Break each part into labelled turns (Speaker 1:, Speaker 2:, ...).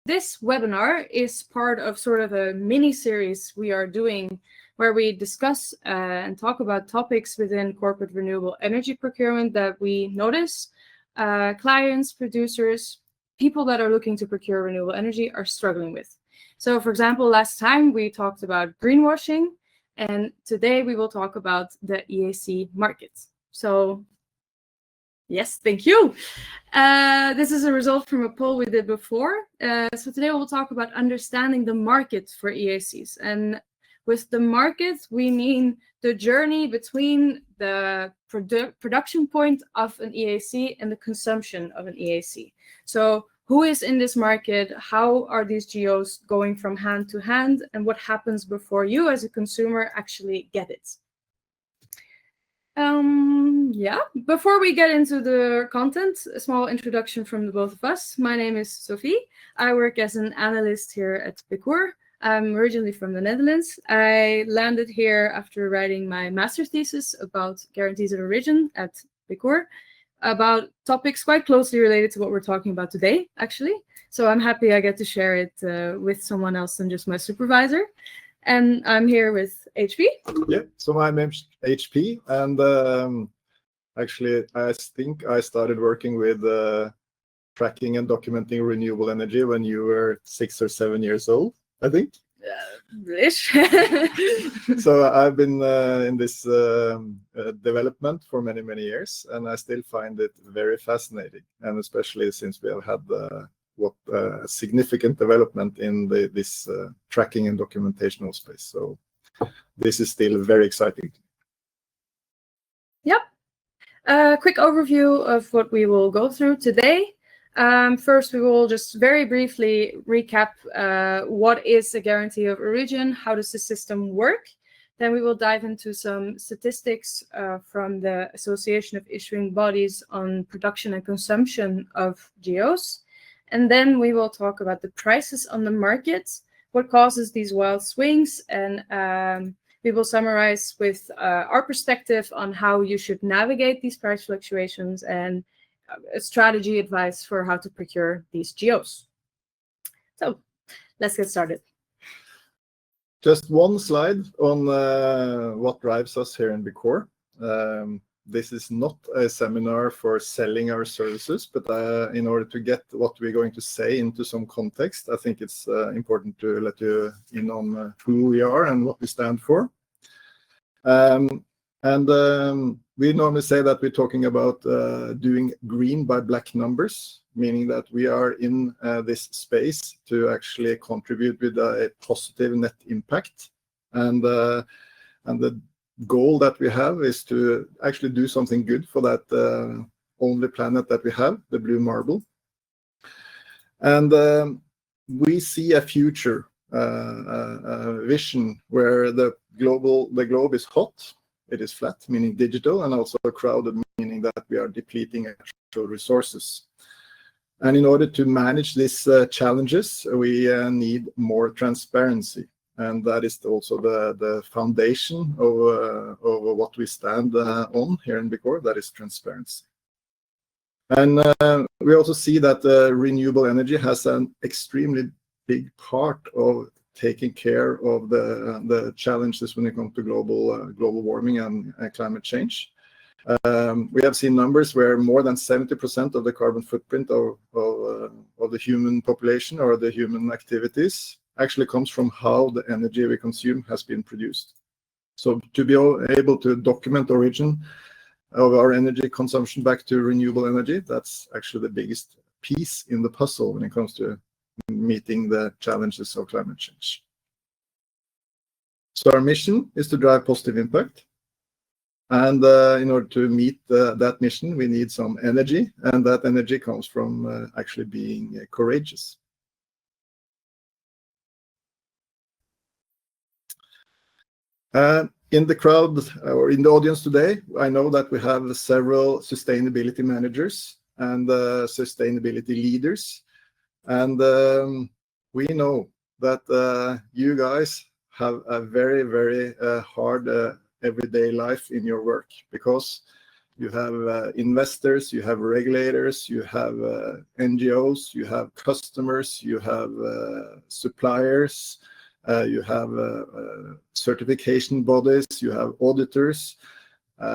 Speaker 1: This webinar is part of sort of a mini-series we are doing where we discuss and talk about topics within corporate renewable energy procurement that we notice clients, producers, people that are looking to procure renewable energy are struggling with. So, for example, last time we talked about greenwashing, and today we will talk about the EAC market. So, yes, thank you. This is a result from a poll we did before. So today we'll talk about understanding the market for EACs. And with the market, we mean the journey between the production point of an EAC and the consumption of an EAC. So who is in this market? How are these GOs going from hand to hand? And what happens before you as a consumer actually get it? Yeah, before we get into the content, a small introduction from the both of us. My name is Sophie. I work as an analyst here at Procurement. I'm originally from the Netherlands. I landed here after writing my master's thesis about guarantees of origin at Procurement, about topics quite closely related to what we're talking about today, actually. So I'm happy I get to share it with someone else than just my supervisor. And I'm here with HP.
Speaker 2: Yeah, so my name's HP, and actually, I think I started working with tracking and documenting renewable energy when you were 6 or 7 years old, I think.
Speaker 1: Ish.
Speaker 2: So I've been in this development for many, many years, and I still find it very fascinating, and especially since we have had significant development in this tracking and documentational space. So this is still very exciting.
Speaker 1: Yep. A quick overview of what we will go through today. First, we will just very briefly recap what is a guarantee of origin, how does the system work. Then we will dive into some statistics from the Association of Issuing Bodies on production and consumption of GOs. And then we will talk about the prices on the market, what causes these wild swings, and we will summarize with our perspective on how you should navigate these price fluctuations and a strategy advice for how to procure these GOs. So let's get started.
Speaker 2: Just one slide on what drives us here in Bicor. This is not a seminar for selling our services, but in order to get what we're going to say into some context, I think it's important to let you in on who we are and what we stand for. We normally say that we're talking about doing green by black numbers, meaning that we are in this space to actually contribute with a positive net impact. And the goal that we have is to actually do something good for that only planet that we have, the blue marble. And we see a future, a vision where the globe is hot, it is flat, meaning digital, and also crowded, meaning that we are depleting actual resources. And in order to manage these challenges, we need more transparency. And that is also the foundation of what we stand on here in Bicor, that is transparency. And we also see that renewable energy has an extremely big part of taking care of the challenges when it comes to global warming and climate change. We have seen numbers where more than 70% of the carbon footprint of the human population or the human activities actually comes from how the energy we consume has been produced. So to be able to document origin of our energy consumption back to renewable energy, that's actually the biggest piece in the puzzle when it comes to meeting the challenges of climate change. So our mission is to drive positive impact. And in order to meet that mission, we need some energy, and that energy comes from actually being courageous. In the crowd or in the audience today, I know that we have several sustainability managers and sustainability leaders. And we know that you guys have a very, very hard everyday life in your work, because You have investors, you have regulators, you have NGOs, you have customers, you have suppliers, you have certification bodies, you have auditors,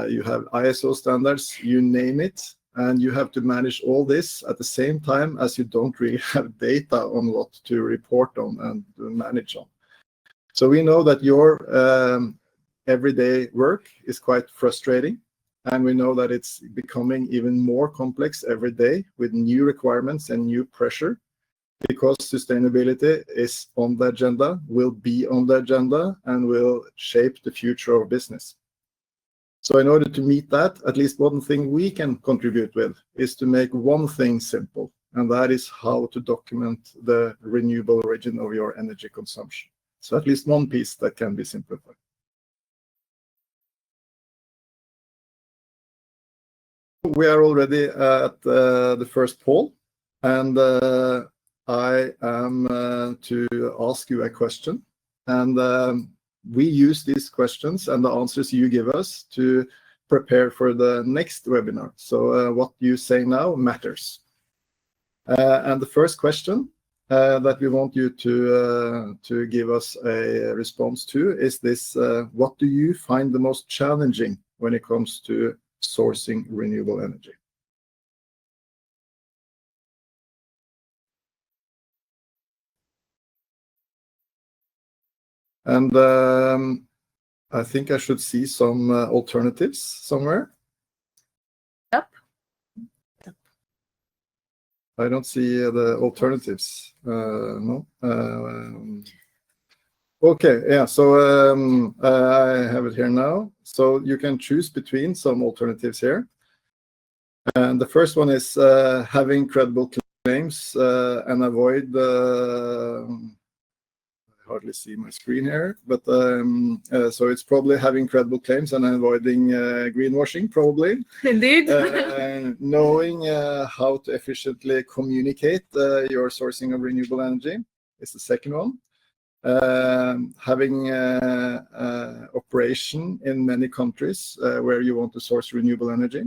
Speaker 2: you have ISO standards, you name it. And you have to manage all this at the same time as you don't really have data on what to report on and manage on. So we know that your everyday work is quite frustrating. And we know that it's becoming even more complex every day with new requirements and new pressure, because sustainability is on the agenda, will be on the agenda, and will shape the future of business. So in order to meet that, at least one thing we can contribute with is to make one thing simple, and that is how to document the renewable origin of your energy consumption. So at least one piece that can be simplified. We are already at the first poll, and I am to ask you a question, and we use these questions and the answers you give us to prepare for the next webinar. So what you say now matters. And the first question that we want you to give us a response to is this: what do you find the most challenging when it comes to sourcing renewable energy? And I think I should see some alternatives somewhere.
Speaker 1: Yep.
Speaker 2: I don't see the alternatives. No. Okay, yeah, so I have it here now. So you can choose between some alternatives here. And the first one is having credible claims and avoid I hardly see my screen here, but so it's probably having credible claims and avoiding greenwashing, probably.
Speaker 1: Indeed.
Speaker 2: Knowing how to efficiently communicate your sourcing of renewable energy is the second one. Having operation in many countries where you want to source renewable energy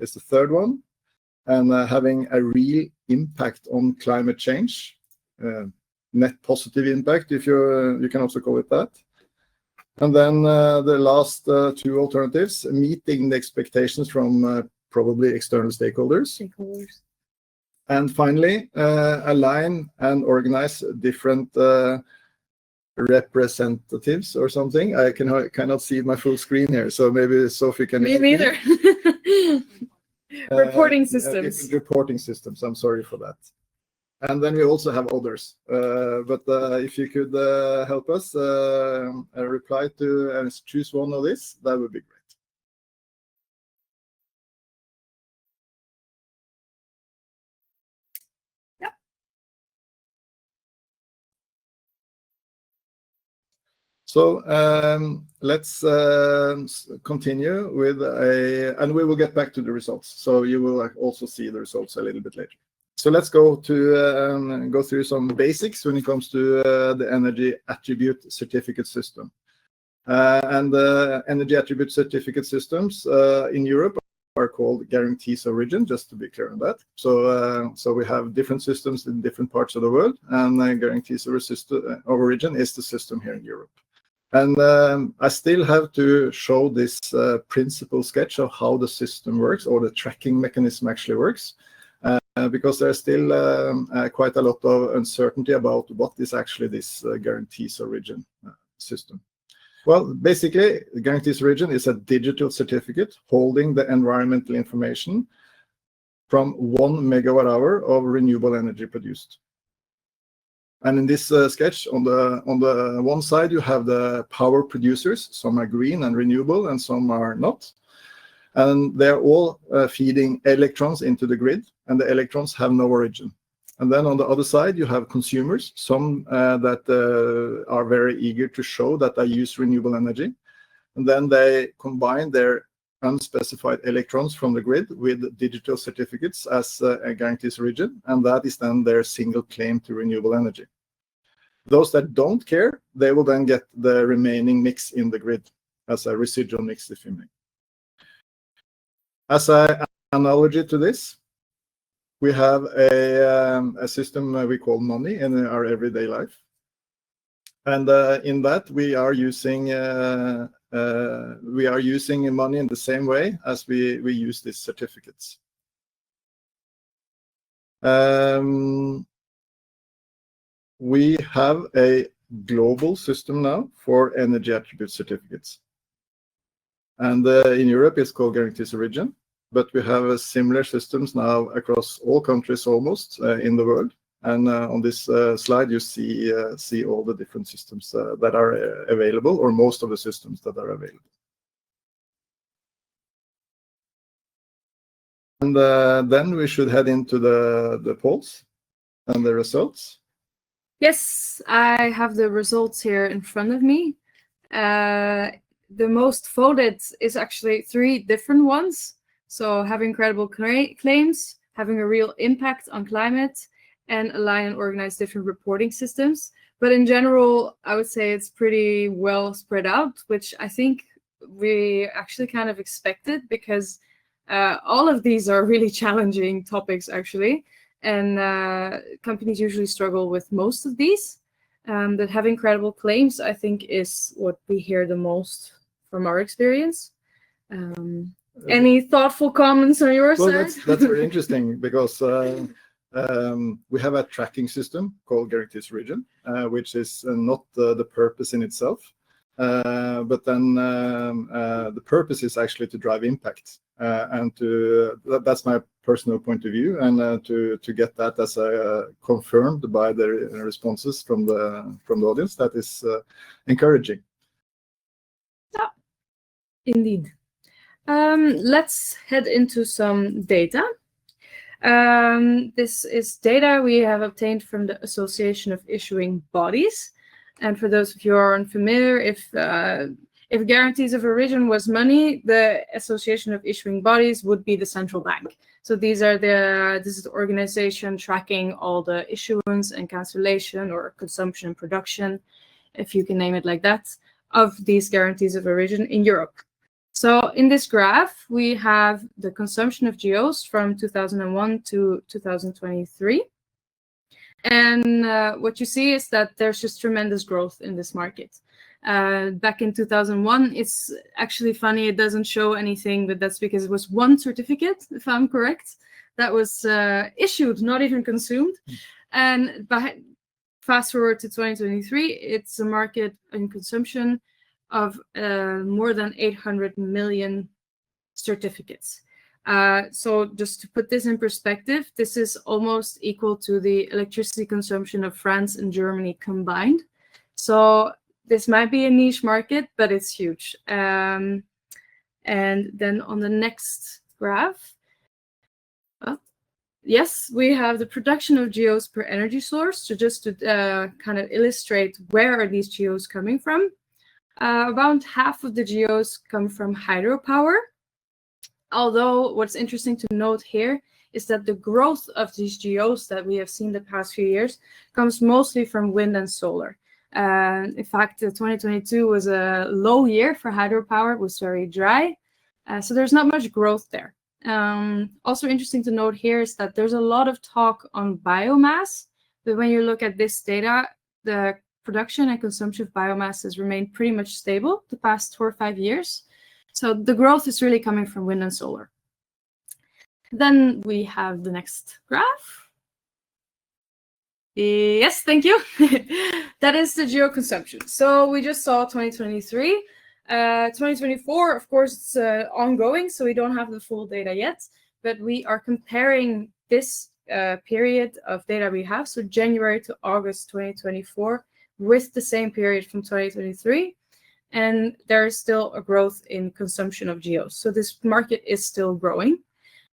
Speaker 2: is the third one. And having a real impact on climate change, net positive impact, if you can also call it that. And then the last two alternatives: meeting the expectations from probably external stakeholders. And finally, align and organize different representatives or something. I cannot see my full screen here, so maybe Sophie can.
Speaker 1: Me neither. Reporting systems.
Speaker 2: Reporting systems. I'm sorry for that. And then we also have others. But if you could help us reply to and choose one of these, that would be great. So let's continue with and we will get back to the results. So you will also see the results a little bit later. So let's go through some basics when it comes to the energy attribute certificate system. And the energy attribute certificate systems in Europe are called guarantees of origin, just to be clear on that. So we have different systems in different parts of the world, and guarantees of origin is the system here in Europe. And I still have to show this principle sketch of how the system works, or the tracking mechanism actually works, because there's still quite a lot of uncertainty about what is actually this guarantees of origin system. Well, basically, the guarantees of origin is a digital certificate holding the environmental information from 1 megawatt-hour of renewable energy produced. And in this sketch, on the one side, you have the power producers. Some are green and renewable, and some are not. And they're all feeding electrons into the grid, and the electrons have no origin. And then on the other side, you have consumers, some that are very eager to show that they use renewable energy. And then they combine their unspecified electrons from the grid with digital certificates as a guarantees of origin, and that is then their single claim to renewable energy. Those that don't care, they will then get the remaining mix in the grid as a residual mix, if you may. As an analogy to this, we have a system we call money in our everyday life. And in that, we are using money in the same way as we use these certificates. We have a global system now for energy attribute certificates. And in Europe, it's called Guarantees Origin. But we have similar systems now across all countries almost in the world. And on this slide, you see all the different systems that are available, or most of the systems that are available. And then we should head into the polls and the results.
Speaker 1: Yes, I have the results here in front of me. The most voted is actually 3 different ones. So having credible claims, having a real impact on climate, and align and organize different reporting systems. But in general, I would say it's pretty well spread out, which I think we actually kind of expected, because all of these are really challenging topics, actually. And companies usually struggle with most of these. But having credible claims, I think, is what we hear the most from our experience. Any thoughtful comments on your side?
Speaker 2: That's very interesting, because we have a tracking system called Guarantees Origin, which is not the purpose in itself. But then the purpose is actually to drive impact. And that's my personal point of view, and to get that as confirmed by the responses from the audience, that is encouraging.
Speaker 1: Yeah, indeed. Let's head into some data. This is data we have obtained from the Association of Issuing Bodies. And for those of you who are unfamiliar, if Guarantees of Origin was money, the Association of Issuing Bodies would be the central bank. So this is the organization tracking all the issuance and cancellation, or consumption and production, if you can name it like that, of these Guarantees of Origin in Europe. So in this graph, we have the consumption of GOs from 2001 to 2023. And what you see is that there's just tremendous growth in this market. Back in 2001, it's actually funny, it doesn't show anything, but that's because it was one certificate, if I'm correct, that was issued, not even consumed. And fast forward to 2023, it's a market in consumption of more than 800 million certificates. So just to put this in perspective, this is almost equal to the electricity consumption of France and Germany combined. So this might be a niche market, but it's huge. And then on the next graph, yes, we have the production of GOs per energy source. So just to kind of illustrate where are these GOs coming from. About half of the GOs come from hydropower. Although what's interesting to note here is that the growth of these GOs that we have seen the past few years comes mostly from wind and solar. In fact, 2022 was a low year for hydropower. It was very dry. So there's not much growth there. Also interesting to note here is that there's a lot of talk on biomass, but when you look at this data, the production and consumption of biomass has remained pretty much stable the past 4 or 5 years. So the growth is really coming from wind and solar. Then we have the next graph. Yes, thank you. That is the geo consumption. So we just saw 2023. 2024, of course, it's ongoing, so we don't have the full data yet. But we are comparing this period of data we have, so January to August 2024, with the same period from 2023. And there is still a growth in consumption of GOs. So this market is still growing.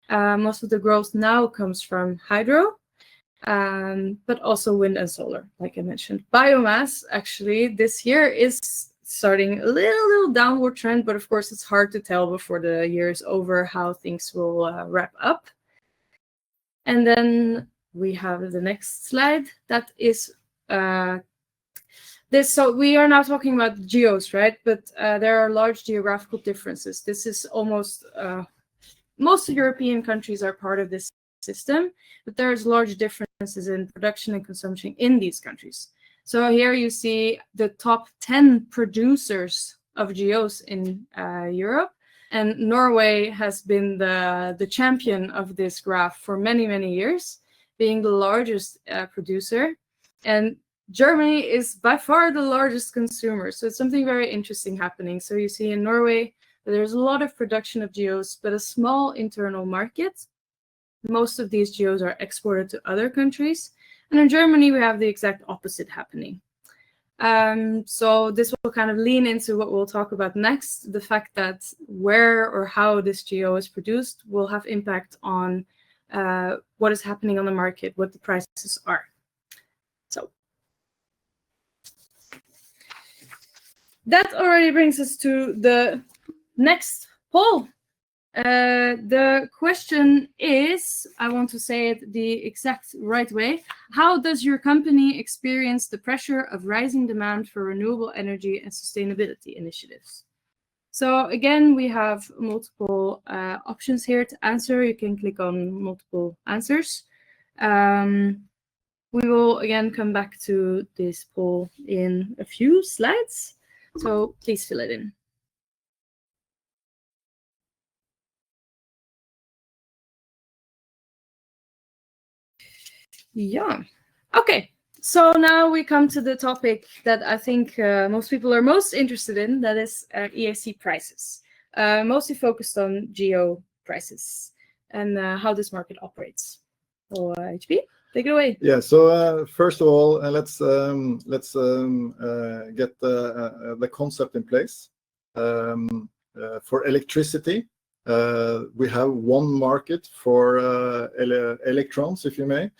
Speaker 1: Most of the growth now comes from hydro, but also wind and solar, like I mentioned. Biomass, actually, this year is starting a little downward trend, but of course, it's hard to tell before the year is over how things will wrap up. And then we have the next slide. That is this. So we are now talking about geos, right? But there are large geographical differences. This is almost most European countries are part of this system, but there's large differences in production and consumption in these countries. So here you see the top 10 producers of GOs in Europe, and Norway has been the champion of this graph for many, many years, being the largest producer. And Germany is by far the largest consumer. So it's something very interesting happening. So you see in Norway, there's a lot of production of GOs, but a small internal market. Most of these GOs are exported to other countries. And in Germany, we have the exact opposite happening. So this will kind of lean into what we'll talk about next. The fact that where or how this GO is produced will have impact on what is happening on the market, what the prices are. So that already brings us to the next poll. The question is, I want to say it the exact right way. How does your company experience the pressure of rising demand for renewable energy and sustainability initiatives? So again, we have multiple options here to answer. You can click on multiple answers. We will again come back to this poll in a few slides. So please fill it in. Yeah. Okay. So now we come to the topic that I think most people are most interested in, that is EAC prices, mostly focused on GO prices and how this market operates. So HP, take it away.
Speaker 2: Yeah. So first of all, let's get the concept in place. For electricity, we have one market for electrons, if you may.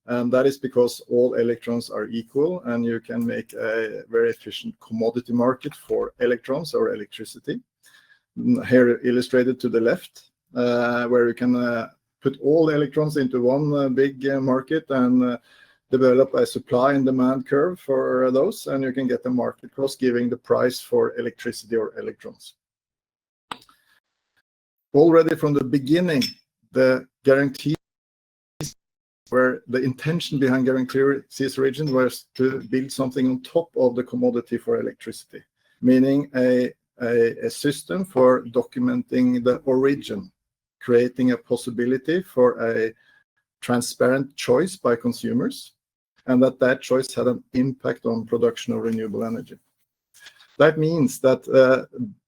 Speaker 2: And that is because all electrons are equal, and you can make a very efficient commodity market for electrons or electricity. Here illustrated to the left, where you can put all the electrons into one big market and develop a supply and demand curve for those, and you can get a market cross giving the price for electricity or electrons. Already from the beginning, the guarantee, where the intention behind guarantees origin was to build something on top of the commodity for electricity, meaning a system for documenting the origin, creating a possibility for a transparent choice by consumers, and that choice had an impact on production of renewable energy. That means that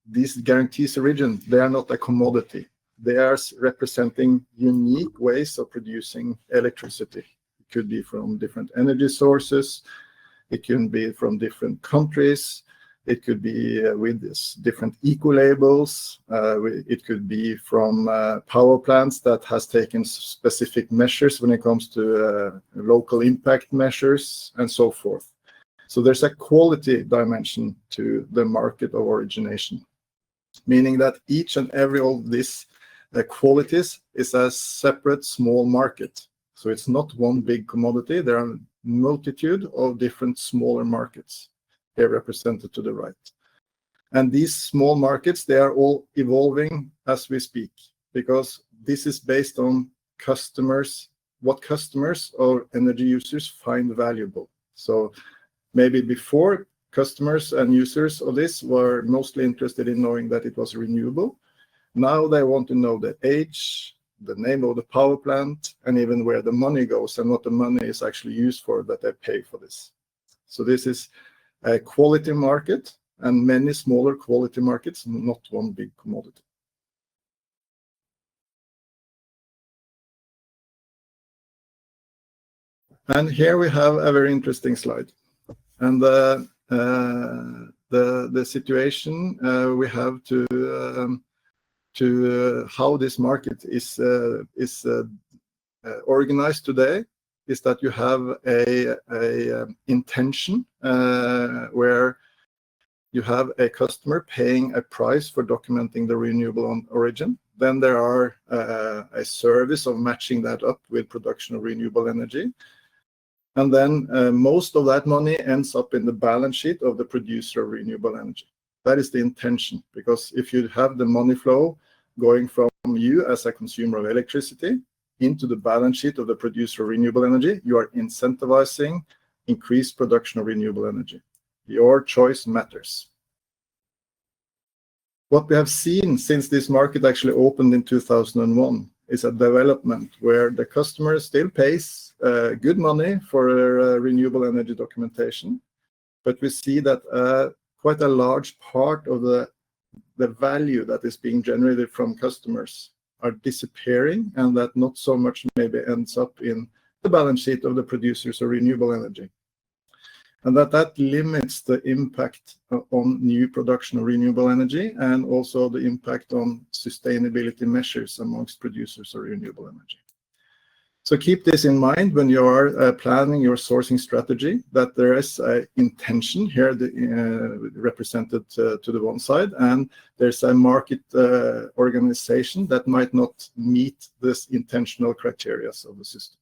Speaker 2: these guarantees origin, they are not a commodity. They are representing unique ways of producing electricity. It could be from different energy sources. It can be from different countries. It could be with different eco-labels. It could be from power plants that has taken specific measures when it comes to local impact measures and so forth. So there's a quality dimension to the market of origination, meaning that each and every of these qualities is a separate small market. So it's not one big commodity. There are a multitude of different smaller markets here represented to the right. And these small markets, they are all evolving as we speak, because this is based on customers, what customers or energy users find valuable. So maybe before, customers and users of this were mostly interested in knowing that it was renewable. Now they want to know the age, the name of the power plant, and even where the money goes and what the money is actually used for that they pay for this. So this is a quality market and many smaller quality markets, not one big commodity. And here we have a very interesting slide. And the situation we have to how this market is organized today is that you have a intention where you have a customer paying a price for documenting the renewable origin. Then there are a service of matching that up with production of renewable energy. And then most of that money ends up in the balance sheet of the producer of renewable energy. That is the intention, because if you have the money flow going from you as a consumer of electricity into the balance sheet of the producer of renewable energy, you are incentivizing increased production of renewable energy. Your choice matters. What we have seen since this market actually opened in 2001 is a development where the customer still pays good money for renewable energy documentation, but we see that quite a large part of the value that is being generated from customers are disappearing, and that not so much maybe ends up in the balance sheet of the producers of renewable energy. And that limits the impact on new production of renewable energy and also the impact on sustainability measures amongst producers of renewable energy. So keep this in mind when you are planning your sourcing strategy, that there is an intention here represented to the one side, and there's a market organization that might not meet this intentional criteria of the system.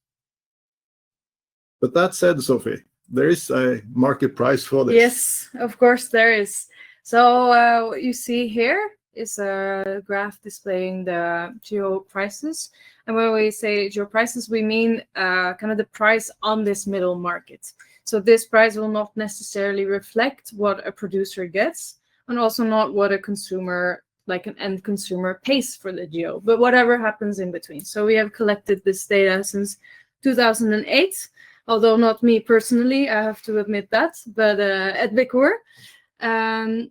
Speaker 2: But that said, Sophie, there is a market price for this.
Speaker 1: Yes, of course there is. So what you see here is a graph displaying the geo prices. And when we say geo prices, we mean kind of the price on this middle market. So this price will not necessarily reflect what a producer gets, and also not what a consumer, like an end consumer, pays for the geo, but whatever happens in between. So we have collected this data since 2008, although not me personally, I have to admit that, but at Vicor.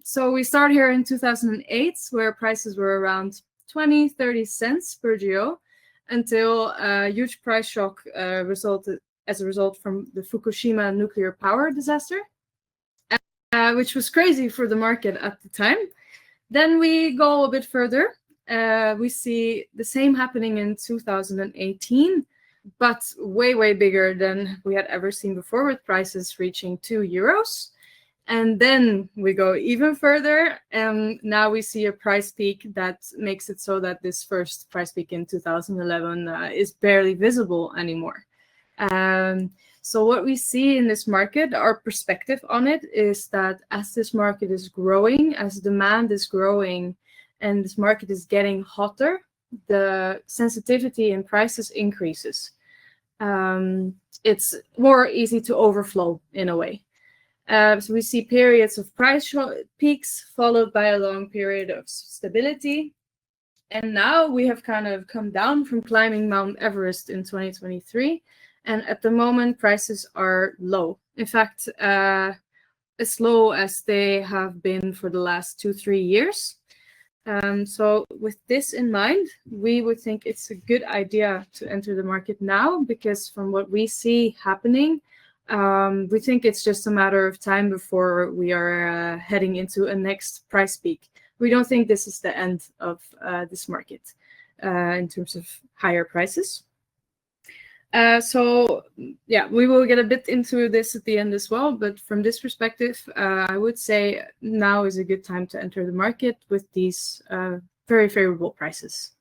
Speaker 1: So we start here in 2008, where prices were around 20-30 cents per geo, until a huge price shock resulted as a result from the Fukushima nuclear power disaster, which was crazy for the market at the time. Then we go a bit further. We see the same happening in 2018, but way, way bigger than we had ever seen before, with prices reaching €2. And then we go even further, and now we see a price peak that makes it so that this first price peak in 2011 is barely visible anymore. So what we see in this market, our perspective on it, is that as this market is growing, as demand is growing, and this market is getting hotter, the sensitivity in prices increases. It's more easy to overflow in a way. So we see periods of price peaks followed by a long period of stability. And now we have kind of come down from climbing Mount Everest in 2023. And at the moment, prices are low. In fact, as low as they have been for the last 2-3 years. So with this in mind, we would think it's a good idea to enter the market now, because from what we see happening, we think it's just a matter of time before we are heading into a next price peak. We don't think this is the end of this market in terms of higher prices. So yeah, we will get a bit into this at the end as well. But from this perspective, I would say now is a good time to enter the market with these very favorable prices.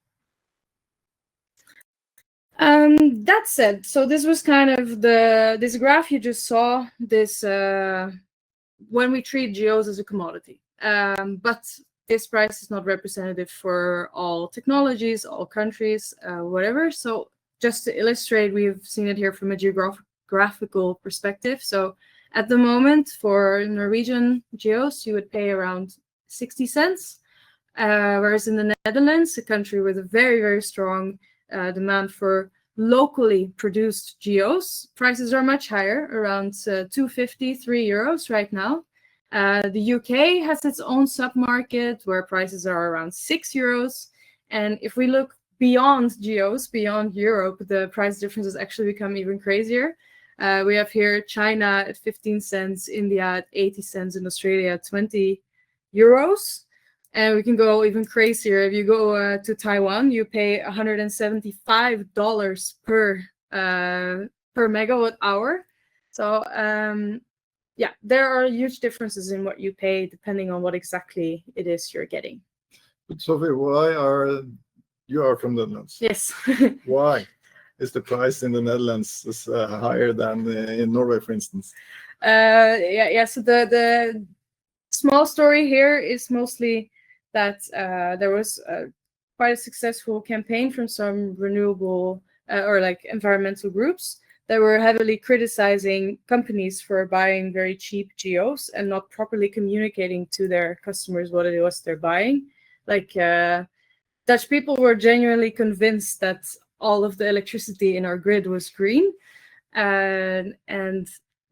Speaker 1: That said, so this was kind of this graph you just saw, this when we treat geos as a commodity. But this price is not representative for all technologies, all countries, whatever. So just to illustrate, we've seen it here from a geographical perspective. So at the moment, for Norwegian geos, you would pay around 60 cents, whereas in the Netherlands, a country with a very, very strong demand for locally produced geos, prices are much higher, around €2.50, €3 right now. The UK has its own sub-market where prices are around €6. And if we look beyond geos, beyond Europe, the price differences actually become even crazier. We have here China at 15 cents, India at 80 cents, and Australia at €20. And we can go even crazier. If you go to Taiwan, you pay $175 per megawatt hour. So yeah, there are huge differences in what you pay depending on what exactly it is you're getting.
Speaker 2: But Sophie, you are from the Netherlands?
Speaker 1: Yes.
Speaker 2: Why is the price in the Netherlands higher than in Norway, for instance?
Speaker 1: Yeah. So the small story here is mostly that there was quite a successful campaign from some renewable or like environmental groups that were heavily criticizing companies for buying very cheap GEOs and not properly communicating to their customers what it was they're buying. Like Dutch people were genuinely convinced that all of the electricity in our grid was green, and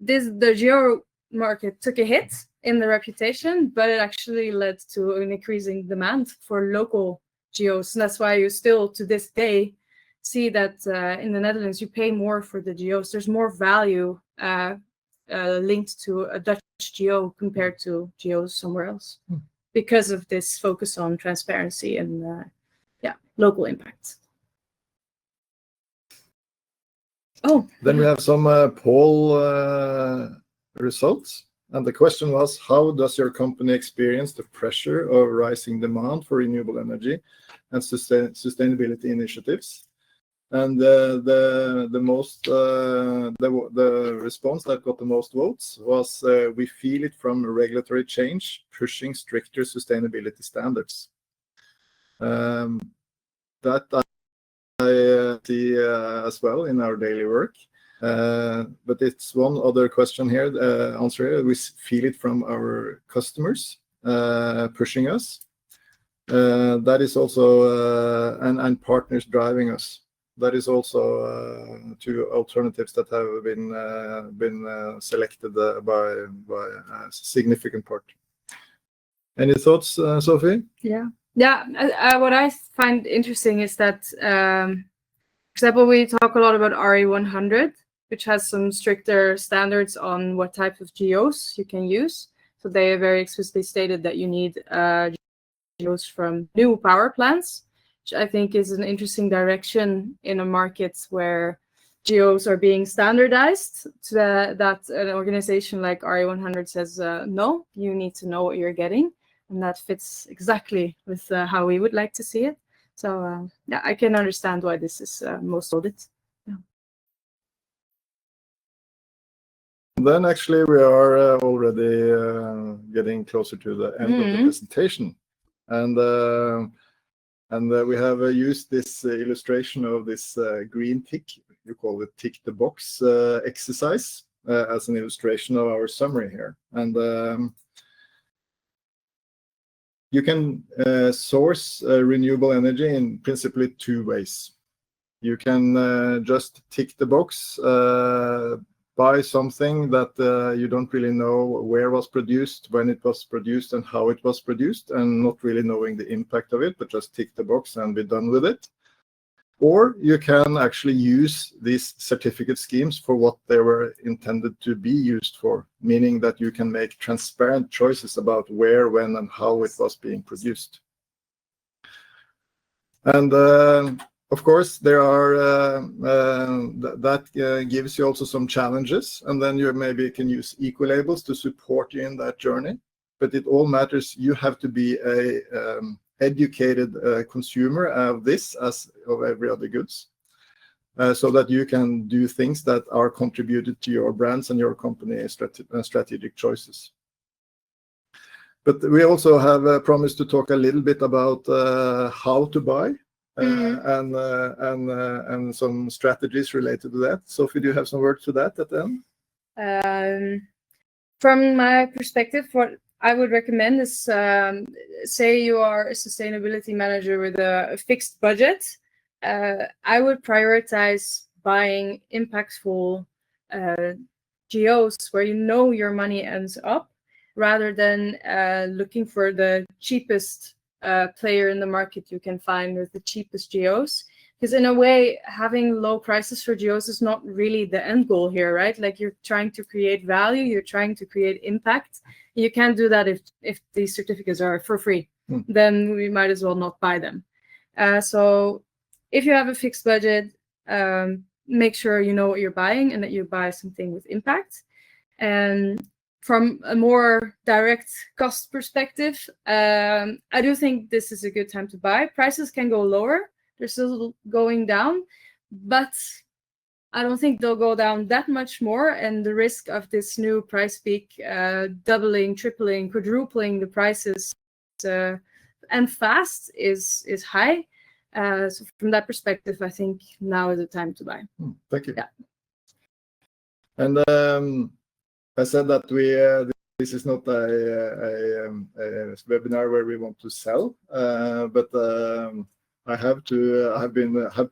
Speaker 1: the geo market took a hit in the reputation, but it actually led to an increasing demand for local geos, and that's why you still to this day see that in the Netherlands you pay more for the geos. There's more value linked to a Dutch geo compared to geos somewhere else because of this focus on transparency and local impact. Oh,
Speaker 2: then we have some poll results. And the question was, how does your company experience the pressure of rising demand for renewable energy and sustainability initiatives? And the response that got the most votes was, we feel it from regulatory change, pushing stricter sustainability standards. That I see as well in our daily work. But it's one other question here, answer here. We feel it from our customers pushing us. That is also, and partners driving us. That is also two alternatives that have been selected by a significant part. Any thoughts, Sophie?
Speaker 1: Yeah. What I find interesting is that, for example, we talk a lot about RE100, which has some stricter standards on what type of GEOs you can use. So they have very explicitly stated that you need GEOs from new power plants, which I think is an interesting direction in a market where GEOs are being standardized. That an organization like RE100 says, no, you need to know what you're getting. And that fits exactly with how we would like to see it. So I can understand why this is most voted. Yeah.
Speaker 2: Then actually we are already getting closer to the end of the presentation. And we have used this illustration of this green tick, you call it tick the box exercise, as an illustration of our summary here. And you can source renewable energy in principally two ways. You can just tick the box, buy something that you don't really know where it was produced, when it was produced, and how it was produced, and not really knowing the impact of it, but just tick the box and be done with it. Or you can actually use these certificate schemes for what they were intended to be used for, meaning that you can make transparent choices about where, when, and how it was being produced. And of course, there are that gives you also some challenges, and then you maybe can use eco-labels to support you in that journey. But it all matters. You have to be a educated consumer of this as of every other goods, so that you can do things that are contributed to your brands and your company strategic choices. But we also have promised to talk a little bit about how to buy and some strategies related to that. Sophie, do you have some words to that at the end?
Speaker 1: From my perspective, what I would recommend is, say you are a sustainability manager with a fixed budget, I would prioritize buying impactful GEOs where you know your money ends up, rather than looking for the cheapest player in the market you can find with the cheapest GEOs. Because in a way, having low prices for GEOs is not really the end goal here, right? Like, you're trying to create value, you're trying to create impact. You can't do that if these certificates are for free. Then we might as well not buy them. So if you have a fixed budget, make sure you know what you're buying and that you buy something with impact. And from a more direct cost perspective, I do think this is a good time to buy. Prices can go lower. They're still going down, but I don't think they'll go down that much more. And the risk of this new price peak doubling, tripling, quadrupling the prices and fast is high. So from that perspective, I think now is the time to buy.
Speaker 2: Thank you.
Speaker 1: Yeah.
Speaker 2: And I said that this is not a webinar where we want to sell, but I have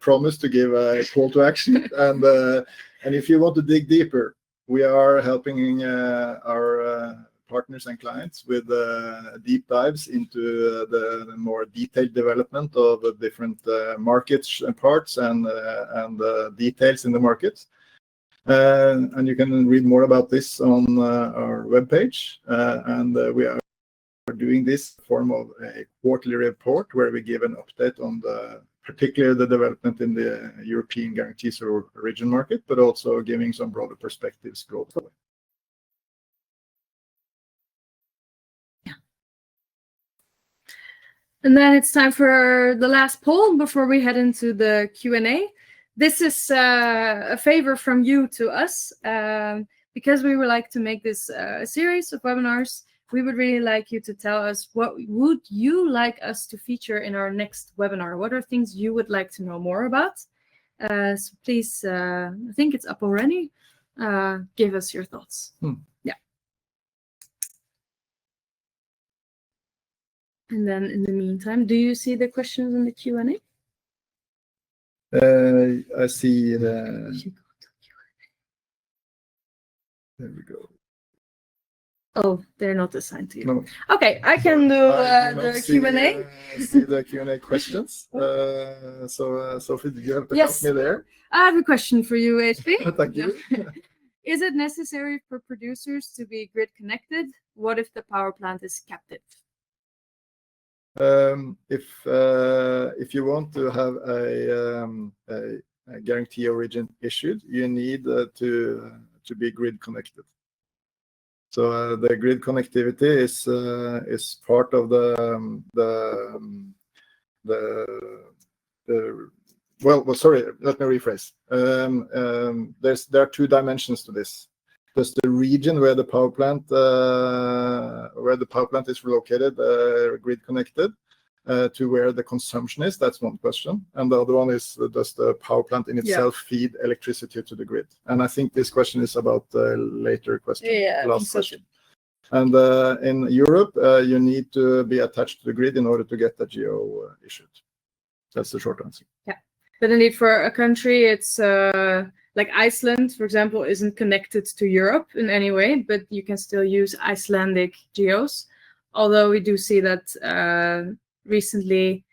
Speaker 2: promised to give a call to action, and if you want to dig deeper, we are helping our partners and clients with deep dives into the more detailed development of the different markets and parts and details in the markets. And you can read more about this on our webpage. And we are doing this in the form of a quarterly report where we give an update on particularly the development in the European guarantees or origin market, but also giving some broader perspectives globally.
Speaker 1: And then it's time for the last poll before we head into the Q&A. This is a favor from you to us. Because we would like to make this a series of webinars, we would really like you to tell us what would you like us to feature in our next webinar? What are things you would like to know more about? So please, I think it's up already. Give us your thoughts. Yeah. And then in the meantime, do you see the questions in the Q&A?
Speaker 2: I see the... There we go.
Speaker 1: Oh, they're not assigned to you.
Speaker 2: No.
Speaker 1: Okay, I can do the Q&A.
Speaker 2: See the Q&A questions. So, Sophie, do you have to help me there?
Speaker 1: I have a question for you, HP.
Speaker 2: Thank you.
Speaker 1: Is it necessary for producers to be grid connected? What if the power plant is captive?
Speaker 2: If you want to have a guarantee origin issued, you need to be grid connected. So the grid connectivity is part of well, sorry, let me rephrase. There are two dimensions to this. There's the region where the power plant is located, grid connected, to where the consumption is. That's one question. And the other one is, does the power plant in itself feed electricity to the grid? And I think this question is about the later question, last question. And in Europe, you need to be attached to the grid in order to get the GO issued. That's the short answer. Yeah.
Speaker 1: But indeed, for a country, it's like Iceland, for example, isn't connected to Europe in any way, but you can still use Icelandic GOs. Although we do see that recently,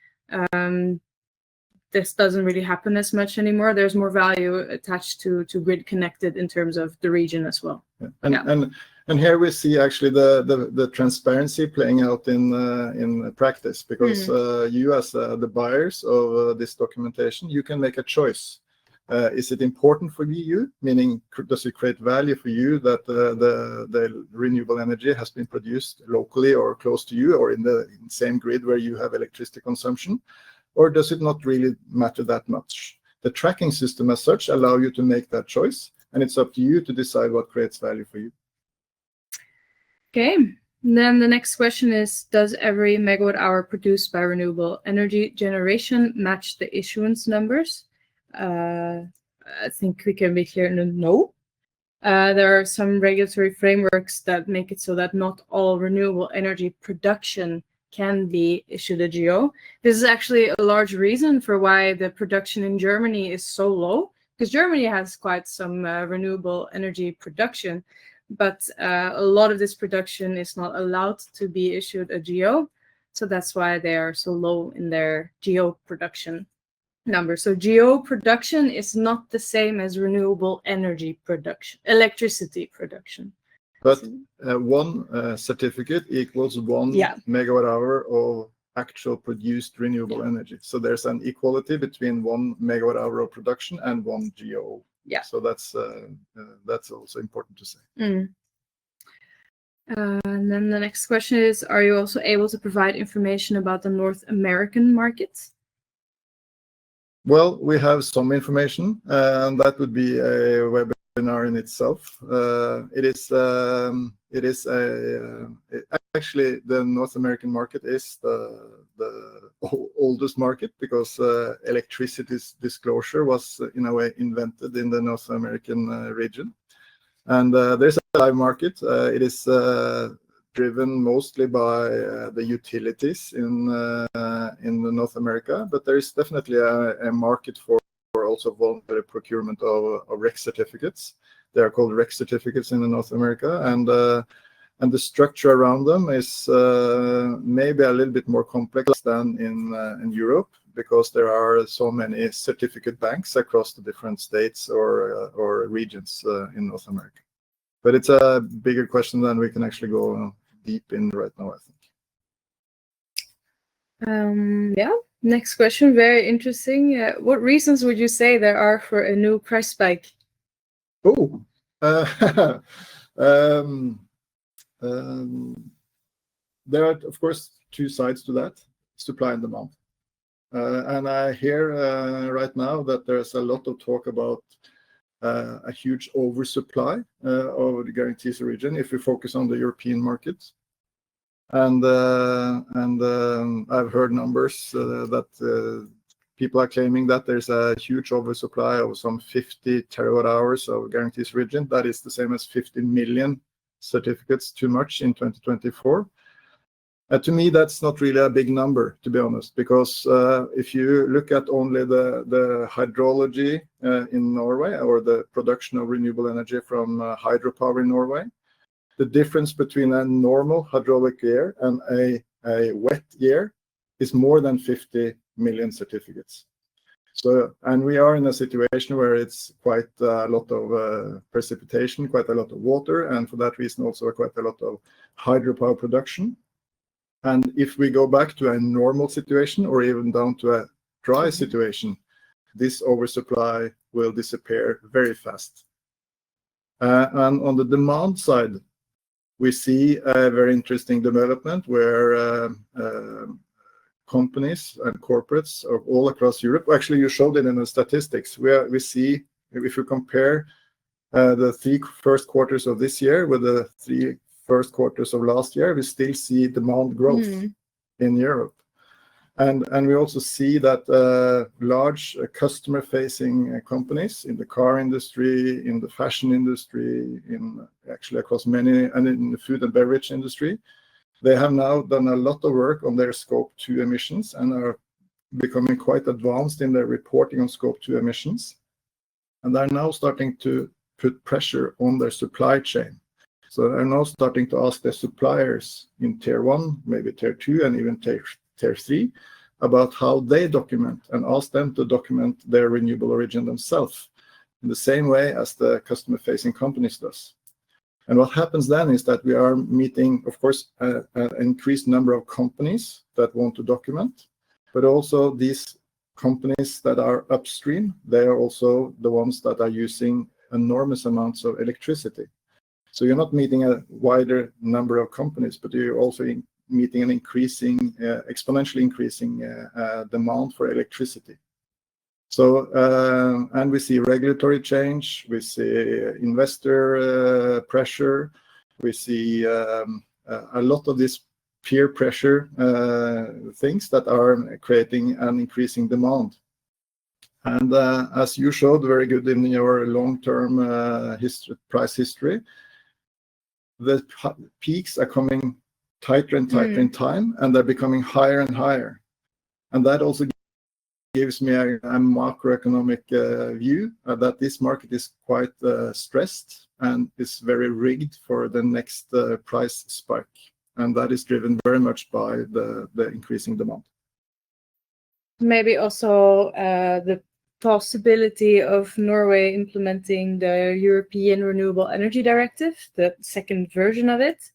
Speaker 1: this doesn't really happen as much anymore. There's more value attached to grid connected in terms of the region as well.
Speaker 2: Yeah. And here we see actually the transparency playing out in practice, because you as the buyers of this documentation, you can make a choice. Is it important for you, meaning does it create value for you that the renewable energy has been produced locally or close to you or in the same grid where you have electricity consumption? Or does it not really matter that much? The tracking system as such allow you to make that choice, and it's up to you to decide what creates value for you.
Speaker 1: Okay, and then the next question is, does every megawatt hour produced by renewable energy generation match the issuance numbers? I think we can be clear, no. There are some regulatory frameworks that make it so that not all renewable energy production can be issued a GO. This is actually a large reason for why the production in Germany is so low, because Germany has quite some renewable energy production, but a lot of this production is not allowed to be issued a GO. So that's why they are so low in their GO production number. So GO production is not the same as renewable energy production, electricity production.
Speaker 2: But one certificate equals 1 megawatt hour of actual produced renewable energy. So there's an equality between 1 megawatt hour of production and 1 GO.
Speaker 1: Yeah.
Speaker 2: So that's also important to say.
Speaker 1: And then the next question is, are you also able to provide information about the North American market?
Speaker 2: Well, we have some information, and that would be a webinar webinar in itself. Actually the North American market is the oldest market, because electricity disclosure was in a way invented in the North American region. And there's a live market. It is driven mostly by the utilities in North America, but there is definitely a market for also voluntary procurement of REC certificates. They are called REC certificates in North America, and the structure around them is maybe a little bit more complex than in Europe, because there are so many certificate banks across the different states or regions in North America. But it's a bigger question than we can actually go deep in right now, I think.
Speaker 1: Yeah. Next question, very interesting. What reasons would you say there are for a new price spike?
Speaker 2: Oh, there are, of course, two sides to that: supply and demand. And I hear right now that there's a lot of talk about a huge oversupply of the guarantees region if we focus on the European markets. And I've heard numbers that people are claiming that there's a huge oversupply of some 50 terawatt hours of guarantees region. That is the same as 50 million certificates too much in 2024. To me, that's not really a big number, to be honest, because if you look at only the hydrology in Norway, or the production of renewable energy from hydropower in Norway, the difference between a normal hydraulic year and a wet year is more than 50 million certificates. So, and we are in a situation where it's quite a lot of precipitation, quite a lot of water, and for that reason also quite a lot of hydropower production. And if we go back to a normal situation, or even down to a dry situation, this oversupply will disappear very fast. And on the demand side, we see a very interesting development where companies and corporates of all across Europe, actually you showed it in the statistics, where we see, if you compare the 3 first quarters of this year with the 3 first quarters of last year, we still see demand growth in Europe. And we also see that large customer-facing companies in the car industry, in the fashion industry, in actually across many, and in the food and beverage industry, they have now done a lot of work on their Scope 2 emissions and are becoming quite advanced in their reporting on Scope 2 emissions. And they're now starting to put pressure on their supply chain. So they're now starting to ask their suppliers in Tier 1, maybe Tier 2, and even Tier 3, about how they document, and ask them to document their renewable origin themselves in the same way as the customer-facing companies does. And what happens then is that we are meeting, of course, an increased number of companies that want to document, but also these companies that are upstream, they are also the ones that are using enormous amounts of electricity. So you're not meeting a wider number of companies, but you're also meeting an increasing, exponentially increasing demand for electricity. So, and we see regulatory change, we see investor pressure, we see a lot of these peer pressure things that are creating an increasing demand. And as you showed very good in your long-term price history, the peaks are coming tighter and tighter in time, and they're becoming higher and higher. And that also gives me a macroeconomic view that this market is quite stressed and is very rigged for the next price spike. And that is driven very much by the increasing demand.
Speaker 1: Maybe also the possibility of Norway implementing the European Renewable Energy Directive, the second version of it,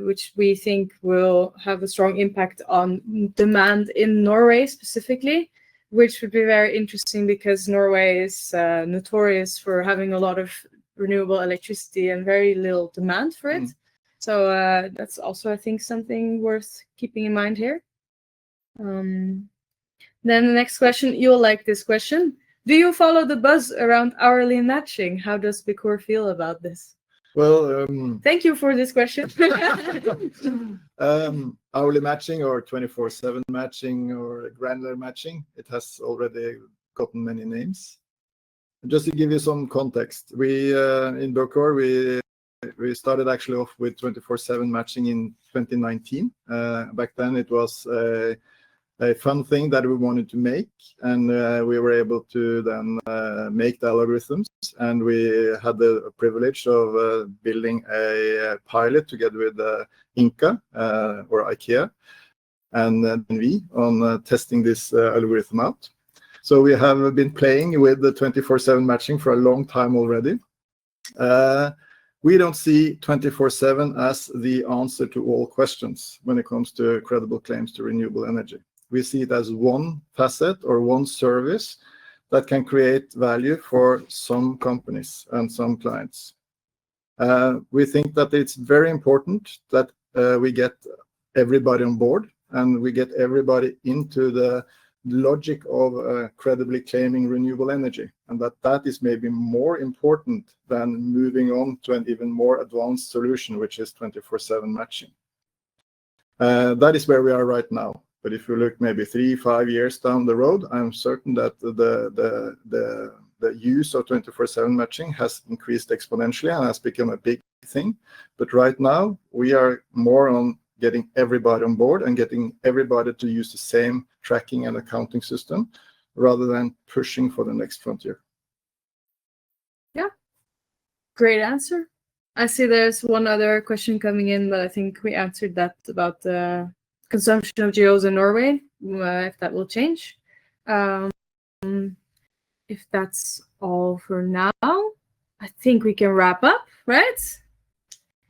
Speaker 1: which we think will have a strong impact on demand in Norway specifically, which would be very interesting because Norway is notorious for having a lot of renewable electricity and very little demand for it. So that's also, I think, something worth keeping in mind here. Then the next question, you'll like this question. Do you follow the buzz around hourly matching? How does Procure feel about this?
Speaker 2: Well,
Speaker 1: Thank you for this question.
Speaker 2: hourly matching or 24/7 matching or granular matching, it has already gotten many names. Just to give you some context, we in Procure, we started actually off with 24/7 matching in 2019. Back then it was a fun thing that we wanted to make, and we were able to then make the algorithms, and we had the privilege of building a pilot together with Inca or IKEA and we on testing this algorithm out. So we have been playing with the 24/7 matching for a long time already. We don't see 24/7 as the answer to all questions when it comes to credible claims to renewable energy. We see it as one facet or one service that can create value for some companies and some clients. We think that it's very important that we get everybody on board and we get everybody into the logic of credibly claiming renewable energy, and that is maybe more important than moving on to an even more advanced solution, which is 24/7 matching. That is where we are right now. But if you look maybe 3-5 years down the road, I'm certain that the use of 24/7 matching has increased exponentially and has become a big thing. But right now, we are more on getting everybody on board and getting everybody to use the same tracking and accounting system rather than pushing for the next frontier.
Speaker 1: Yeah, great answer. I see there's one other question coming in, but I think we answered that about the consumption of geos in Norway, if that will change. If that's all for now, I think we can wrap up, right?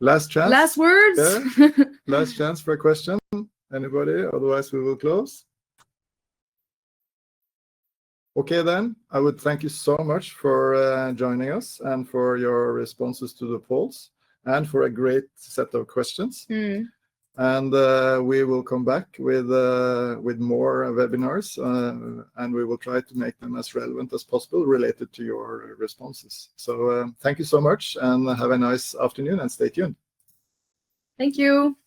Speaker 2: Last chance.
Speaker 1: Last words.
Speaker 2: Yeah. Last chance for a question. Anybody? Otherwise, we will close. Okay, then. I would thank you so much for joining us and for your responses to the polls and for a great set of questions. And we will come back with more webinars, and we will try to make them as relevant as possible related to your responses. So thank you so much, and have a nice afternoon, and stay tuned.
Speaker 1: Thank you.